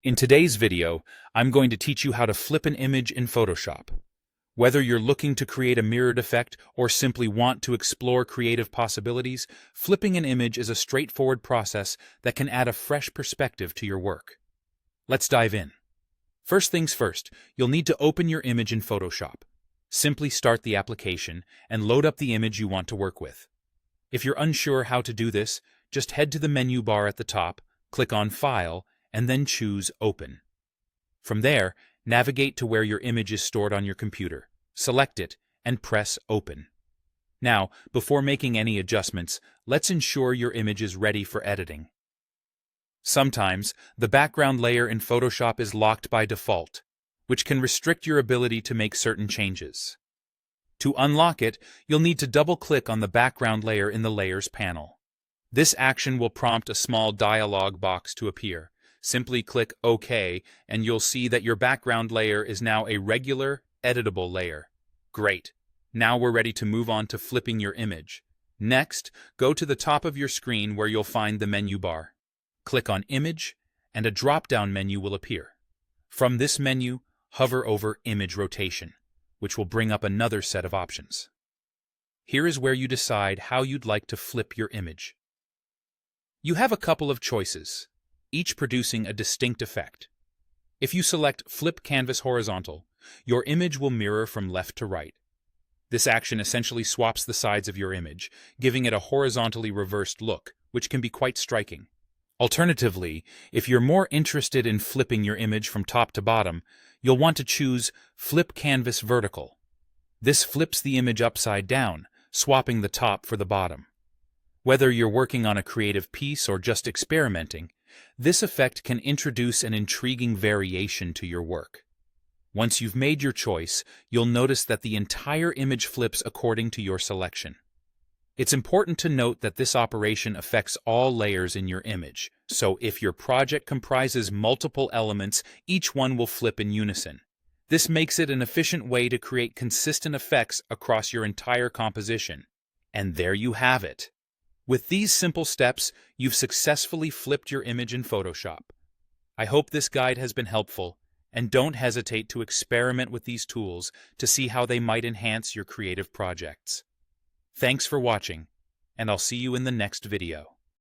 In today's video, I'm going to teach you how to flip an image in Photoshop. Whether you're looking to create a mirrored effect or simply want to explore creative possibilities, flipping an image is a straightforward process that can add a fresh perspective to your work. Let's dive in. First things first, you'll need to open your image in Photoshop. Simply start the application and load up the image you want to work with. If you're unsure how to do this, just head to the menu bar at the top, click on File, and then choose Open. From there, navigate to where your image is stored on your computer, select it, and press Open. Now, before making any adjustments, let's ensure your image is ready for editing. Sometimes, the background layer in Photoshop is locked by default, which can restrict your ability to make certain changes. To unlock it, you'll need to double-click on the background layer in the Layers panel. This action will prompt a small dialog box to appear. Simply click OK, and you'll see that your background layer is now a regular, editable layer. Great! Now we're ready to move on to flipping your image. Next, go to the top of your screen where you'll find the menu bar. Click on Image, and a drop-down menu will appear. From this menu, hover over Image Rotation, which will bring up another set of options. Here is where you decide how you'd like to flip your image. You have a couple of choices, each producing a distinct effect. If you select Flip Canvas Horizontal, your image will mirror from left to right. This action essentially swaps the sides of your image, giving it a horizontally reversed look, which can be quite striking. Alternatively, if you're more interested in flipping your image from top to bottom, you'll want to choose Flip Canvas Vertical. This flips the image upside down, swapping the top for the bottom. Whether you're working on a creative piece or just experimenting, this effect can introduce an intriguing variation to your work. Once you've made your choice, you'll notice that the entire image flips according to your selection. It's important to note that this operation affects all layers in your image, so if your project comprises multiple elements, each one will flip in unison. This makes it an efficient way to create consistent effects across your entire composition. And there you have it. With these simple steps, you've successfully flipped your image in Photoshop. I hope this guide has been helpful, and don't hesitate to experiment with these tools to see how they might enhance your creative projects. Thanks for watching, and I'll see you in the next video.